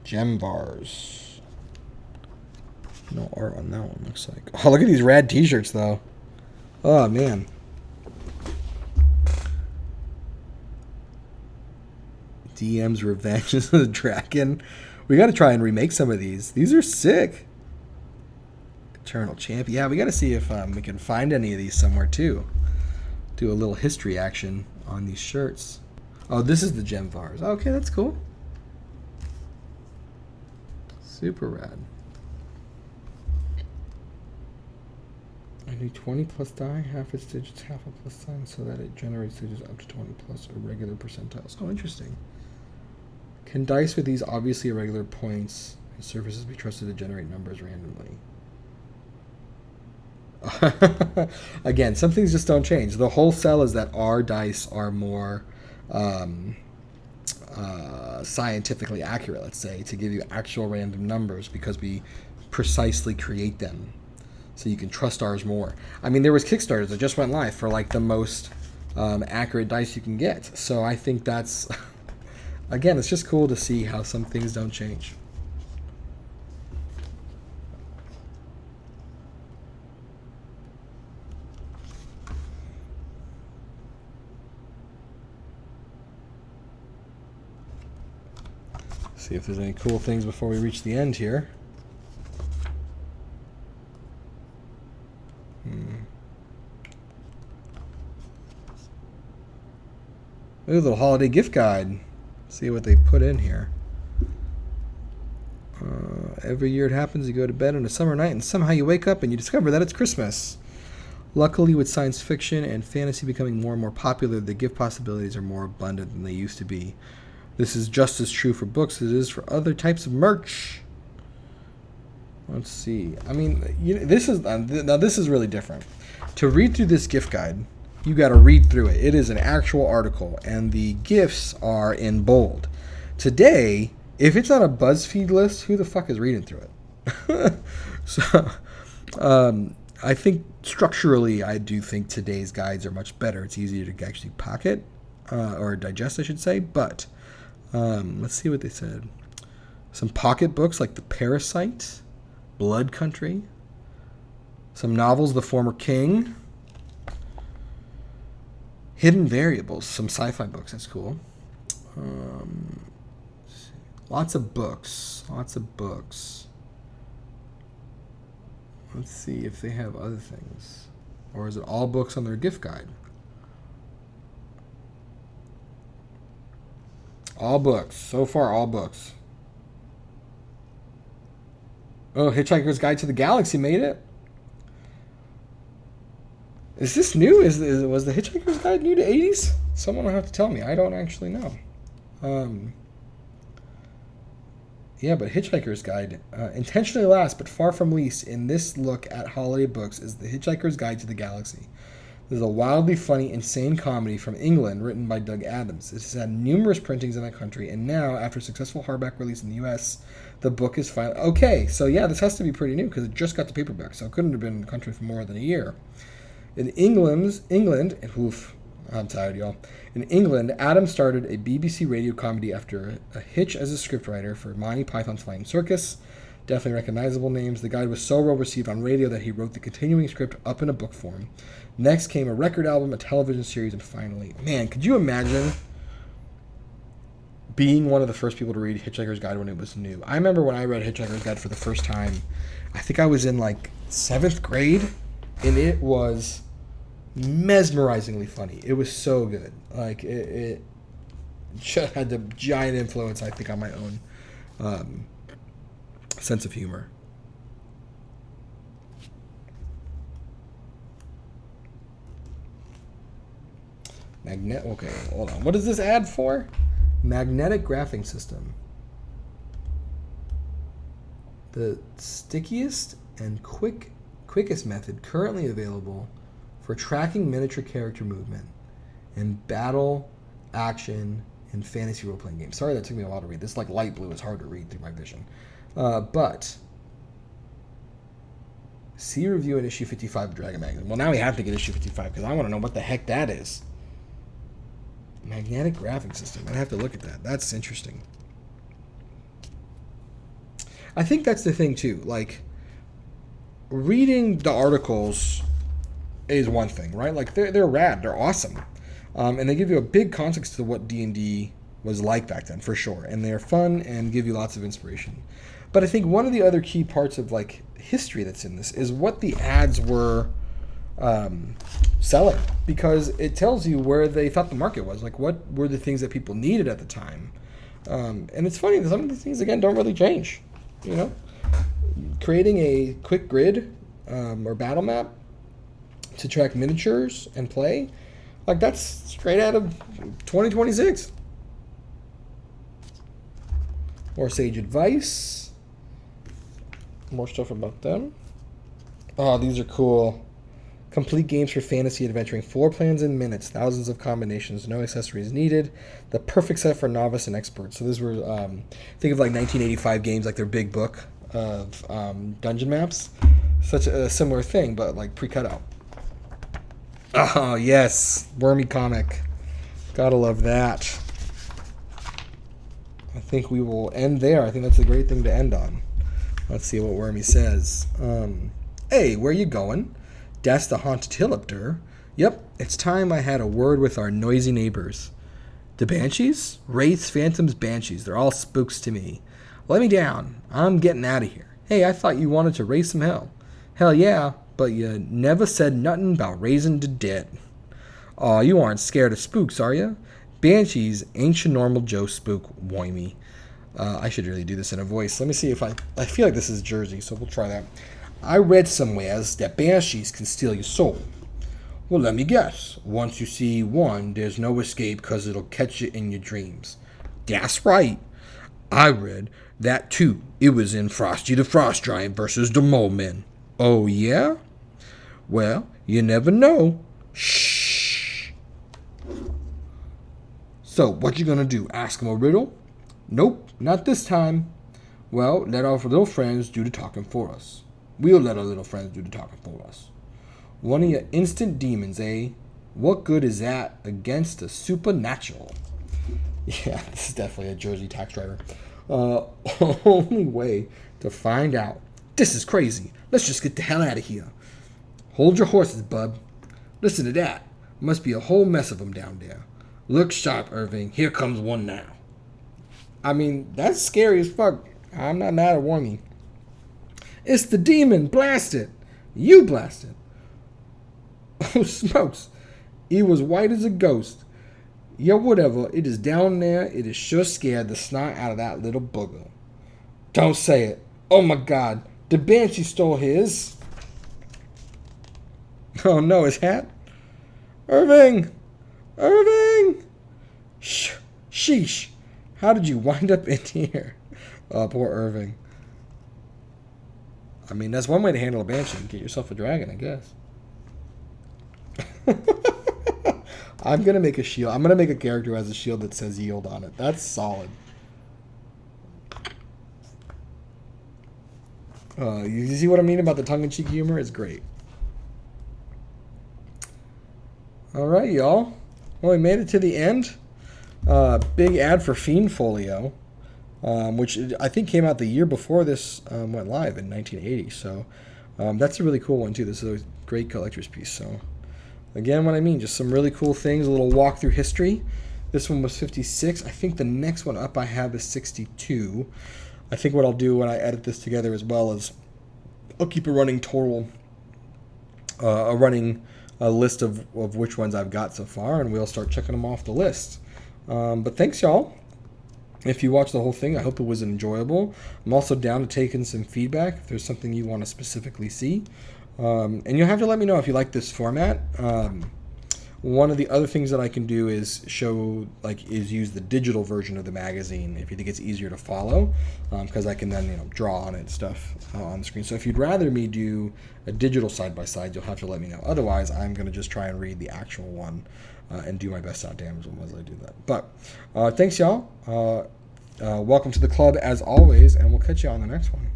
Gem bars. No art on that one, looks like. Oh, look at these rad t-shirts, though. Oh, man. DM's Revenge of the Dragon. We got to try and remake some of these. These are sick. Eternal Champion. Yeah, we got to see if we can find any of these somewhere, too. Do a little history action on these shirts. Oh, this is the gem bars. Okay, that's cool. Super rad. I need 20 plus die, half its digits, half a plus sign, so that it generates digits up to 20 plus irregular percentiles. Oh, interesting. Can dice with these obviously irregular points and surfaces be trusted to generate numbers randomly? Again, some things just don't change. The whole sell is that our dice are more scientifically accurate, let's say, to give you actual random numbers because we precisely create them. So you can trust ours more. I mean, there was Kickstarters that just went live for like the most accurate dice you can get. So I think that's, again, it's just cool to see how some things don't change. See if there's any cool things before we reach the end here. Ooh, a little holiday gift guide. See what they put in here. Every year it happens, you go to bed on a summer night and somehow you wake up and you discover that it's Christmas. Luckily, with science fiction and fantasy becoming more and more popular, the gift possibilities are more abundant than they used to be. This is just as true for books as it is for other types of merch. Let's see. I mean, this is now this is really different. To read through this gift guide, you got to read through it. It is an actual article, and the gifts are in bold. Today, if it's on a BuzzFeed list, who the fuck is reading through it? So, I think structurally, I do think today's guides are much better. It's easier to actually pocket or digest, I should say. But let's see what they said. Some pocket books like The Parasite, Blood Country, some novels, The Former King, Hidden Variables, some sci-fi books. That's cool. Lots of books. Lots of books. Let's see if they have other things. Or is it all books on their gift guide? All books. So far, all books. Oh, Hitchhiker's Guide to the Galaxy made it. Is this new? Was the Hitchhiker's Guide new to 80s? Someone will have to tell me. I don't actually know. Yeah, but Hitchhiker's Guide, intentionally last but far from least in this look at holiday books, is The Hitchhiker's Guide to the Galaxy. This is a wildly funny, insane comedy from England written by Doug Adams. It has had numerous printings in that country, and now, after a successful hardback release in the U.S., the book is finally... Okay, so yeah, this has to be pretty new because it just got the paperback, so it couldn't have been in the country for more than a year. In England, and oof, I'm tired, y'all. In England, Adams started a BBC radio comedy after a hitch as a scriptwriter for Monty Python's Flying Circus. Definitely recognizable names. The guide was so well received on radio that he wrote the continuing script up in a book form. Next came a record album, a television series, and finally... Man, could you imagine being one of the first people to read Hitchhiker's Guide when it was new? I remember when I read Hitchhiker's Guide for the first time, I think I was in like 7th grade, and it was mesmerizingly funny. It was so good. Like, it just had the giant influence, I think, on my own sense of humor. Okay, hold on. What is this ad for? Magnetic graphing system. The stickiest and quickest method currently available for tracking miniature character movement in battle, action, and fantasy role-playing games. Sorry that took me a while to read. This like light blue is hard to read through my vision. But see review in issue 55 of Dragon Magazine. Well, now we have to get issue 55 because I want to know what the heck that is. Magnetic graphing system. I'd have to look at that. That's interesting. I think that's the thing too. Like, reading the articles is one thing, right? Like, they're rad. They're awesome. And they give you a big context to what D&D was like back then, for sure. And they're fun and give you lots of inspiration. But I think one of the other key parts of, like, history that's in this is what the ads were selling, because it tells you where they thought the market was. Like, what were the things that people needed at the time. And it's funny that some of these things, again, don't really change. You know, creating a quick grid or battle map to track miniatures and play, like, that's straight out of 2026. More sage advice. More stuff about them. Oh, these are cool. Complete games for fantasy adventuring. 4 plans in minutes. Thousands of combinations. No accessories needed. The perfect set for novice and expert. So these were, think of like 1985 games, like their big book of dungeon maps. Such a similar thing, but like pre-cut out. Oh, yes. Wormy comic. Gotta love that. I think we will end there. I think that's a great thing to end on. Let's see what Wormy says. Hey, where you going? Das the haunted hill up der. Yep, it's time I had a word with our noisy neighbors. The banshees? Wraiths, phantoms, banshees. They're all spooks to me. Let me down. I'm getting out of here. Hey, I thought you wanted to raise some hell. Hell yeah, but you never said nothing about raising the dead. Aw, you aren't scared of spooks, are you? Banshees ain't your normal Joe spook, Wormy. I should really do this in a voice. Let me see if I feel like this is Jersey, so we'll try that. I read somewheres that banshees can steal your soul. Well, let me guess. Once you see one, there's no escape because it'll catch you in your dreams. That's right. I read that too. It was in Frosty the Frost Giant versus the Mole Men. Oh, yeah? Well, you never know. Shh. So, what you gonna do? Ask him a riddle? Nope, not this time. Well, let our little friends do the talking for us. We'll let our little friends do the talking for us. One of your instant demons, eh? What good is that against the supernatural? Yeah, this is definitely a Jersey tax driver. Only way to find out. This is crazy. Let's just get the hell out of here. Hold your horses, bub. Listen to that. Must be a whole mess of them down there. Look sharp, Irving. Here comes one now. I mean, that's scary as fuck. I'm not mad at Wormy. It's the demon. Blast it. You blast it. Oh, smokes. He was white as a ghost. Yeah, whatever. It is down there. It is sure scared the snot out of that little booger. Don't say it. Oh, my God. The banshee stole his. Oh, no, his hat. Irving. Irving. Shh. Sheesh. How did you wind up in here? Poor Irving. I mean, that's one way to handle a banshee. Get yourself a dragon, I guess. I'm going to make a shield. I'm going to make a character who has a shield that says yield on it. That's solid. You see what I mean about the tongue-in-cheek humor? It's great. All right, y'all. Well, we made it to the end. Big ad for Fiend Folio, which I think came out the year before this went live in 1980. So that's a really cool one, too. This is a great collector's piece. So, again, what I mean, just some really cool things, a little walk through history. This one was 56. I think the next one up I have is 62. I think what I'll do when I edit this together as well is I'll keep a running total, a list of which ones I've got so far, and we'll start checking them off the list. But thanks, y'all. If you watched the whole thing, I hope it was enjoyable. I'm also down to taking some feedback if there's something you want to specifically see. And you'll have to let me know if you like this format. One of the other things that I can do is use the digital version of the magazine if you think it's easier to follow, because I can then draw on it and stuff on the screen. So if you'd rather me do a digital side-by-side, you'll have to let me know. Otherwise, I'm going to just try and read the actual one and do my best not damage them as I do that. But thanks, y'all. Welcome to the club as always, and we'll catch you on the next one.